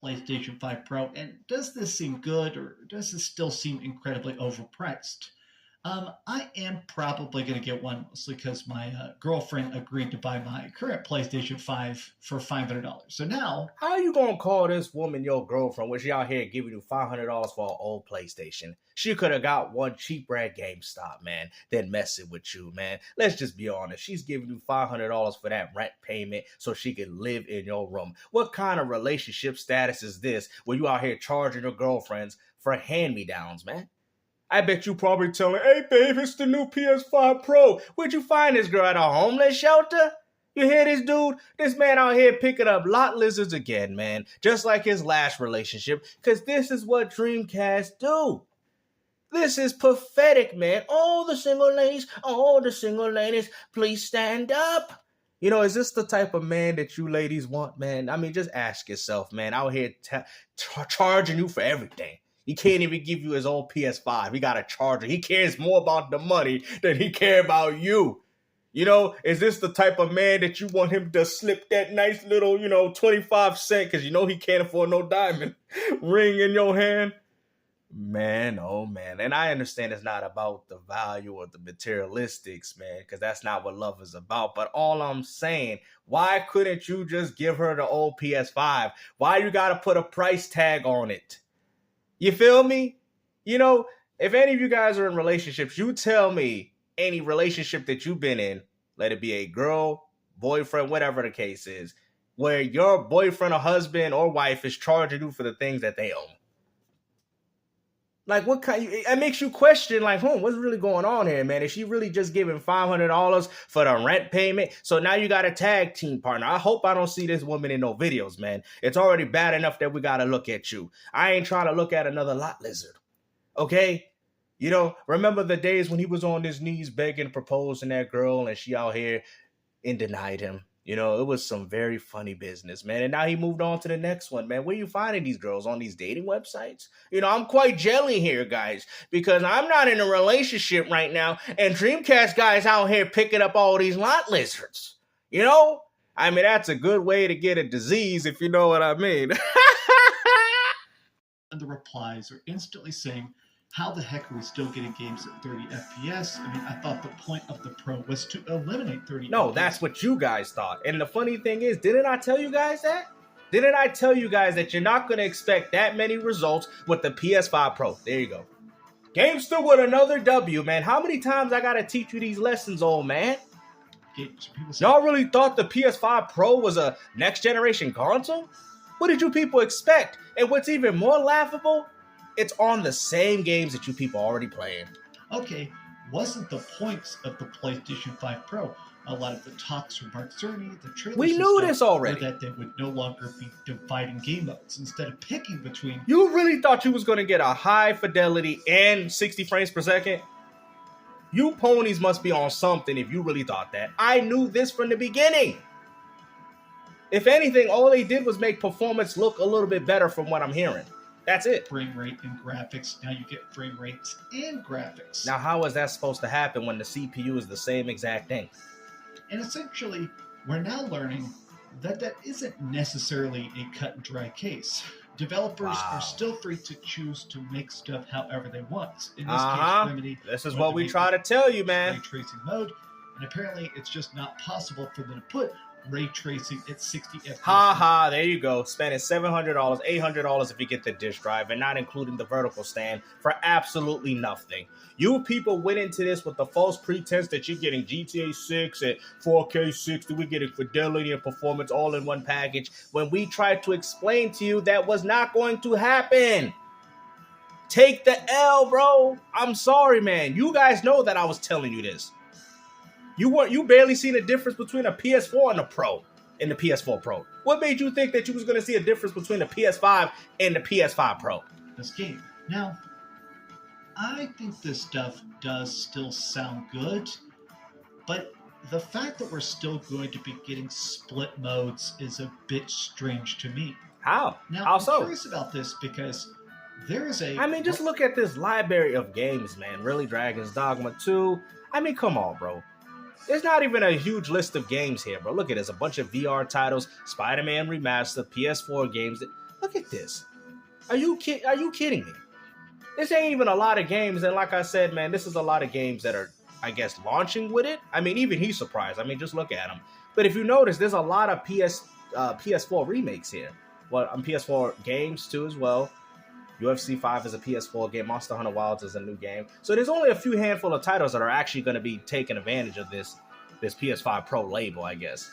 PlayStation 5 Pro, and does this seem good or does this still seem incredibly overpriced? I am probably going to get one mostly because my girlfriend agreed to buy my current PlayStation 5 for $500. So now, How you gonna call this woman your girlfriend when she out here giving you $500 for an old PlayStation? She could have got one cheaper at GameStop, man, than messing with you, man. Let's just be honest. She's giving you $500 for that rent payment so she can live in your room. What kind of relationship status is this where you out here charging your girlfriends for hand-me-downs, man? I bet you probably telling, hey, babe, it's the new PS5 Pro. Where'd you find this girl, at a homeless shelter? You hear this dude? This man out here picking up lot lizards again, man. Just like his last relationship. Because this is what Dreamcast do. This is pathetic, man. All the single ladies, please stand up. You know, is this the type of man that you ladies want, man? I mean, just ask yourself, man. Out here charging you for everything. He can't even give you his old PS5. He got a charger. He cares more about the money than he cares about you. You know, is this the type of man that you want him to slip that nice little, 25 cent, because you know he can't afford no diamond ring in your hand? Man, oh man. And I understand it's not about the value or the materialistics, man, because that's not what love is about. But all I'm saying, why couldn't you just give her the old PS5? Why you got to put a price tag on it? You feel me? You know, if any of you guys are in relationships, you tell me any relationship that you've been in, let it be a girl, boyfriend, whatever the case is, where your boyfriend or husband or wife is charging you for the things that they own. Like, what kind? It makes you question, like, what's really going on here, man? Is she really just giving $500 for the rent payment? So now you got a tag team partner. I hope I don't see this woman in no videos, man. It's already bad enough that we got to look at you. I ain't trying to look at another lot lizard, okay? You know, remember the days when he was on his knees begging, proposing that girl, and she out here and denied him. You know, it was some very funny business, man. And now he moved on to the next one, man. Where you finding these girls? On these dating websites? You know, I'm quite jelly here, guys, because I'm not in a relationship right now. And Dreamcast guys out here picking up all these lot lizards. You know? I mean, that's a good way to get a disease, if you know what I mean. and the replies are instantly saying, how the heck are we still getting games at 30 FPS? I mean, I thought the point of the Pro was to eliminate 30 No, FPS. that's what you guys thought. And the funny thing is, didn't I tell you guys that? Didn't I tell you guys that you're not going to expect that many results with the PS5 Pro? There you go. Gamester with another W, man. How many times I got to teach you these lessons, old man? Y'all really thought the PS5 Pro was a next generation console? What did you people expect? And what's even more laughable, it's on the same games that you people are already playing. Okay, wasn't the points of the PlayStation 5 Pro a lot of the talks from Mark Cerny, the trailers? We knew this already. That they would no longer be dividing game modes instead of picking between. You really thought you was going to get a high fidelity and 60 frames per second? You ponies must be on something if you really thought that. I knew this from the beginning. If anything, all they did was make performance look a little bit better from what I'm hearing. That's it. Frame rate and graphics. Now you get frame rates and graphics. Now, how is that supposed to happen when the CPU is the same exact thing? And essentially, we're now learning that that isn't necessarily a cut and dry case. Developers are still free to choose to make stuff however they want. In this case, Remedy. This is what we try to tell you, man. Ray tracing mode, and apparently it's just not possible for them to put ray tracing at 60 FPS. There you go. Spending $700, $800 if you get the disk drive, and not including the vertical stand for absolutely nothing. You people went into this with the false pretense that you're getting GTA 6 at 4K 60, we're getting fidelity and performance all in one package, when we tried to explain to you that was not going to happen. Take the L, bro. I'm sorry, man. You guys know that I was telling you this. You barely seen a difference between a PS4 and a Pro in the PS4 Pro. What made you think that you was going to see a difference between the PS5 and the PS5 Pro? This game. Now, I think this stuff does still sound good, but the fact that we're still going to be getting split modes is a bit strange to me. How? Now, How I'm so? curious about this because there is a... I mean, just look at this library of games, man. Really, Dragon's Dogma 2. I mean, come on, bro. There's not even a huge list of games here, bro. Look at this. A bunch of VR titles, Spider-Man Remastered, PS4 games. Look at this. Are you kidding me? This ain't even a lot of games, and like I said, man, this is a lot of games that are, I guess, launching with it. I mean, even he's surprised. I mean, just look at him. But if you notice, there's a lot of PS4 remakes here. Well, PS4 games too as well. UFC 5 is a PS4 game. Monster Hunter Wilds is a new game. So there's only a few handful of titles that are actually going to be taking advantage of this PS5 Pro label, I guess.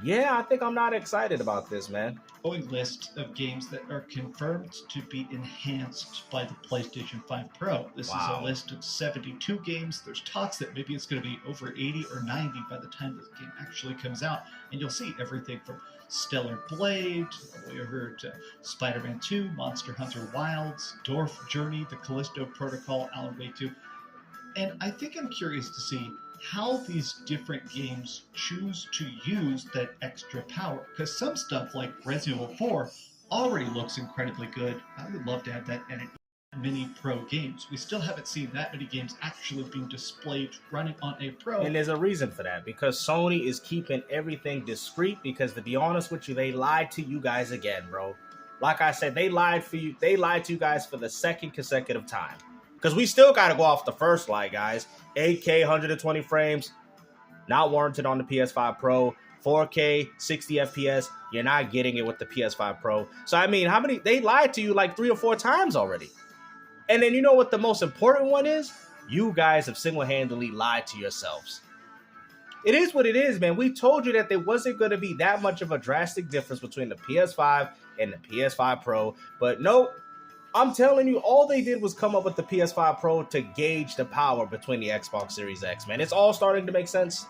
Yeah, I think I'm not excited about this, man. Growing list of games that are confirmed to be enhanced by the PlayStation 5 Pro. This is a list of 72 games. There's talks that maybe it's going to be over 80 or 90 by the time this game actually comes out. And you'll see everything from Stellar Blade, all the way over to Spider-Man 2, Monster Hunter Wilds, Dwarf Journey, The Callisto Protocol, Alan Wake 2. And I think I'm curious to see how these different games choose to use that extra power. Because some stuff like Resident Evil 4 already looks incredibly good. I would love to have that in many Pro games. We still haven't seen that many games actually being displayed running on a Pro. And there's a reason for that, because Sony is keeping everything discreet, because to be honest with you, they lied to you guys again, bro. Like I said, they lied to you guys for the second consecutive time. Because we still got to go off the first lie, guys. 8K, 120 frames, not warranted on the PS5 Pro. 4K, 60 FPS, you're not getting it with the PS5 Pro. So, I mean, they lied to you like 3 or 4 times already. And then you know what the most important one is? You guys have single-handedly lied to yourselves. It is what it is, man. We told you that there wasn't going to be that much of a drastic difference between the PS5 and the PS5 Pro. But nope. I'm telling you, all they did was come up with the PS5 Pro to gauge the power between the Xbox Series X, man. It's all starting to make sense.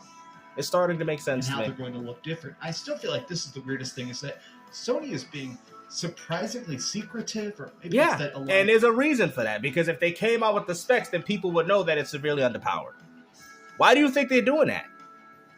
It's starting to make sense. And how they're going to look different. I still feel like this is the weirdest thing, is that Sony is being surprisingly secretive, or maybe it's that and there's a reason for that, because if they came out with the specs, then people would know that it's severely underpowered. Why do you think they're doing that?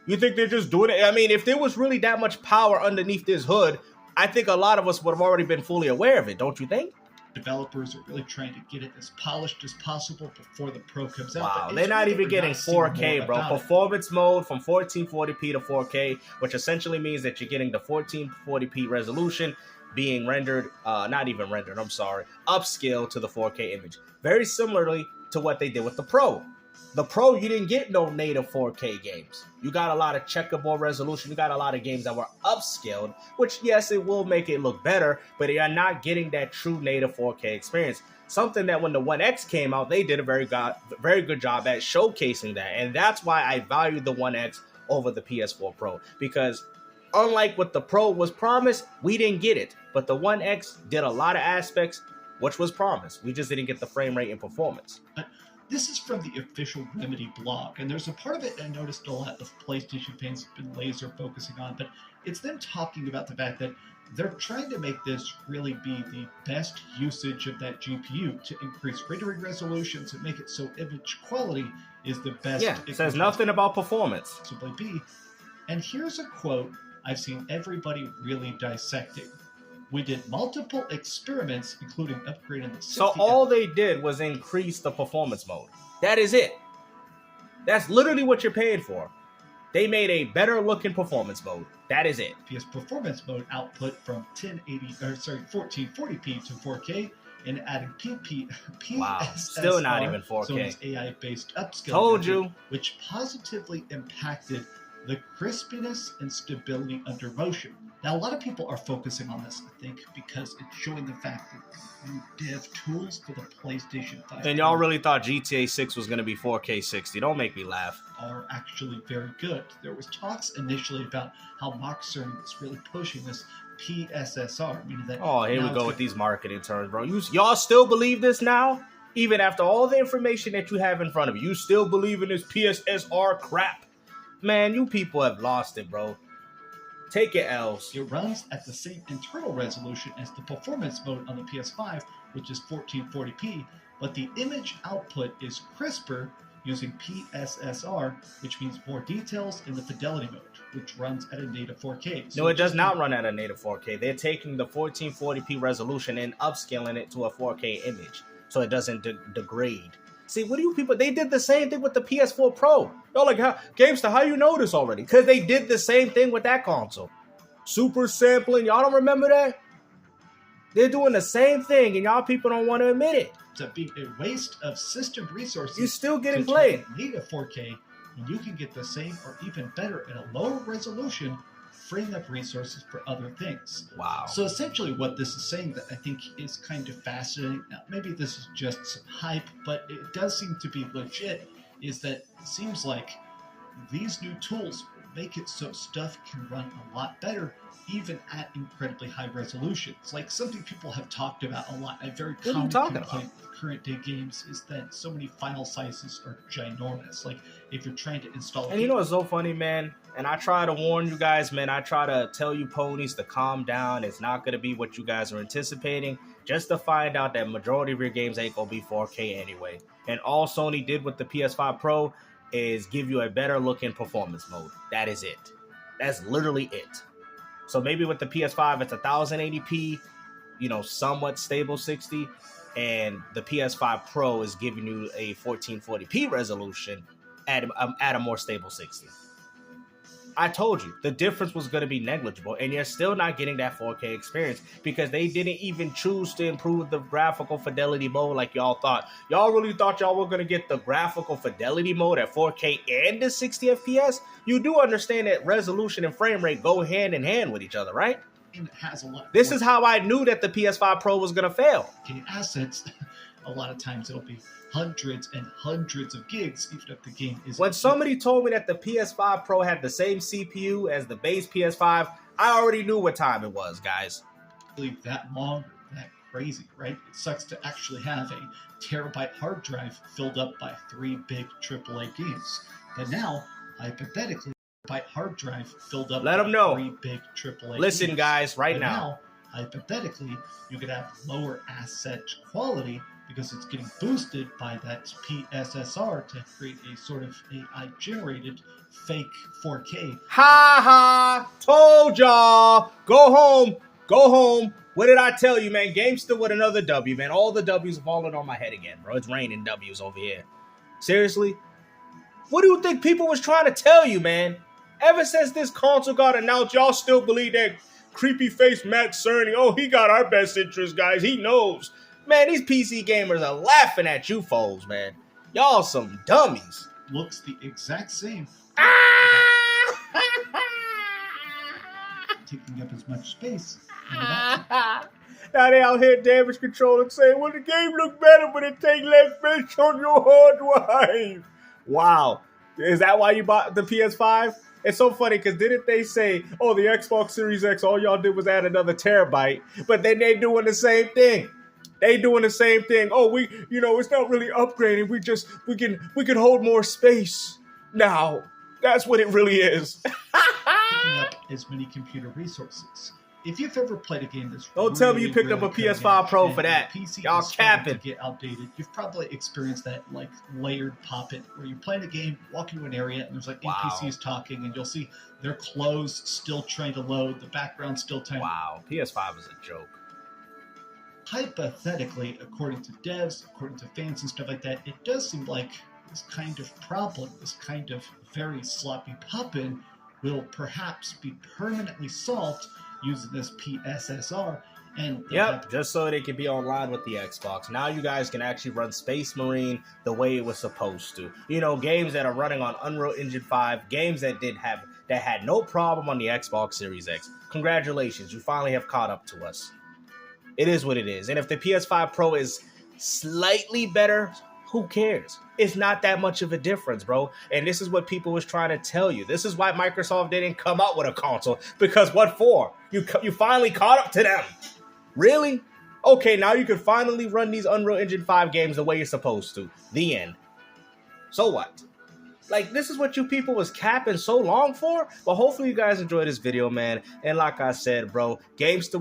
You think they're just doing it? I mean, if there was really that much power underneath this hood, I think a lot of us would have already been fully aware of it, don't you think? Developers are really trying to get it as polished as possible before the Pro comes out. Wow, they're not even getting 4K, bro. Performance mode from 1440p to 4K, which essentially means that you're getting the 1440p resolution being rendered, upscaled to the 4K image. Very similarly to what they did with the Pro. The Pro, you didn't get no native 4K games. You got a lot of checkerboard resolution. You got a lot of games that were upscaled, which, yes, it will make it look better, but you're not getting that true native 4K experience. Something that when the One X came out, they did a very good job at showcasing that. And that's why I value the One X over the PS4 Pro. Because unlike what the Pro was promised, we didn't get it. But the One X did a lot of aspects which was promised. We just didn't get the frame rate and performance. This is from the official Remedy blog, and there's a part of it I noticed a lot of PlayStation fans have been laser focusing on, but it's them talking about the fact that they're trying to make this really be the best usage of that GPU to increase rendering resolutions and make it so image quality is the best. Yeah, it says nothing about performance. Possibly be. And here's a quote I've seen everybody really dissecting. We did multiple experiments, including upgrading the 60. So all they did was increase the performance mode. That is it. That's literally what you're paying for. They made a better looking performance mode. That is it. PS performance mode output from 1440p to 4K, and adding PSSR, still not even 4K. Sony's AI-based upscaling, Told you, which positively impacted the crispiness and stability under motion. Now, a lot of people are focusing on this, I think, because it's showing the fact that new dev tools for the PlayStation 5 and y'all really thought GTA 6 was going to be 4K 60. Don't make me laugh. Are actually very good. There was talks initially about how Cerny was really pushing this PSSR, meaning that. Oh, here we go with these marketing terms, bro. Y'all still believe this now? Even after all the information that you have in front of you still believe in this PSSR crap? Man, you people have lost it, bro. Take your L's. It runs at the same internal resolution as the performance mode on the PS5, which is 1440p, but the image output is crisper using PSSR, which means more details in the fidelity mode, which runs at a native 4K. So no, it does not run at a native 4K. They're taking the 1440p resolution and upscaling it to a 4K image, so it doesn't degrade. See, what do you people? They did the same thing with the PS4 Pro. Y'all like, Gamester, how you know this already? Because they did the same thing with that console. Super sampling. Y'all don't remember that? They're doing the same thing, and y'all people don't want to admit it. To be a waste of system resources. You're still getting to played. Need a 4K, and you can get the same or even better at a lower resolution, freeing up resources for other things. Wow. So essentially what this is saying that I think is kind of fascinating, now maybe this is just some hype, but it does seem to be legit, is that it seems like these new tools make it so stuff can run a lot better even at incredibly high resolutions. Like something people have talked about a lot, a very common complaint with current day games is that so many file sizes are ginormous. Like if you're trying to install and you know what's so funny, man? And I try to warn you guys, man, I try to tell you ponies to calm down. It's not going to be what you guys are anticipating, just to find out that majority of your games ain't going to be 4K anyway. And all Sony did with the PS5 Pro is give you a better looking performance mode. That is it. That's literally it. So maybe with the PS5, it's 1080p, you know, somewhat stable 60, and the PS5 Pro is giving you a 1440p resolution at a more stable 60. I told you the difference was going to be negligible, and you're still not getting that 4K experience because they didn't even choose to improve the graphical fidelity mode like y'all thought. Y'all really thought y'all were going to get the graphical fidelity mode at 4K and the 60 FPS? You do understand that resolution and frame rate go hand in hand with each other, right? And it has a lot. This is how I knew that the PS5 Pro was going to fail. Okay, assets, a lot of times it'll be hundreds and hundreds of gigs, even if the game is. When somebody told me that the PS5 Pro had the same CPU as the base PS5, I already knew what time it was, guys. That long, that crazy, right? It sucks to actually have a terabyte hard drive filled up by 3 big AAA games. But now, hypothetically, a hard drive filled up by 3 big AAA Listen, games. guys, right but now, hypothetically, you could have lower asset quality because it's getting boosted by that PSSR to create a sort of AI-generated fake 4K. Ha ha! Told y'all! Go home! Go home! What did I tell you, man? GameStop with another W, man. All the W's falling on my head again, bro. It's raining W's over here. Seriously? What do you think people was trying to tell you, man? Ever since this console got announced, y'all still believe that creepy face Matt Cerny? Oh, he got our best interest, guys. He knows. Man, these PC gamers are laughing at you foes, man. Y'all some dummies. Looks the exact same. Taking up as much space. Now they out here damage control and saying, well, the game look better, but it take less space on your hard drive. Wow. Is that why you bought the PS5? It's so funny because didn't they say, oh, the Xbox Series X, all y'all did was add another terabyte, but then they doing the same thing. They doing the same thing. Oh, it's not really upgrading. We can hold more space now. That's what it really is. Picking up as many computer resources. If you've ever played a game that's don't tell me you picked up a PS5 Pro for that. Y'all capping. To get outdated. You've probably experienced that like layered pop-it where you're playing a game, walk into an area, and there's like NPCs talking, and you'll see their clothes still trying to load, the background still trying. Wow, PS5 is a joke. Hypothetically, according to devs, according to fans and stuff like that, it does seem like this kind of problem, this kind of very sloppy pop-in, will perhaps be permanently solved using this PSSR. And just so they can be online with the Xbox. Now you guys can actually run Space Marine the way it was supposed to. You know, games that are running on Unreal Engine 5, games that had no problem on the Xbox Series X. Congratulations, you finally have caught up to us. It is what it is. And if the PS5 Pro is slightly better, who cares? It's not that much of a difference, bro. And this is what people was trying to tell you. This is why Microsoft didn't come out with a console. Because what for? You finally caught up to them. Really? Okay, now you can finally run these Unreal Engine 5 games the way you're supposed to. The end. So what? Like, this is what you people was capping so long for? But hopefully you guys enjoyed this video, man. And like I said, bro, GameStop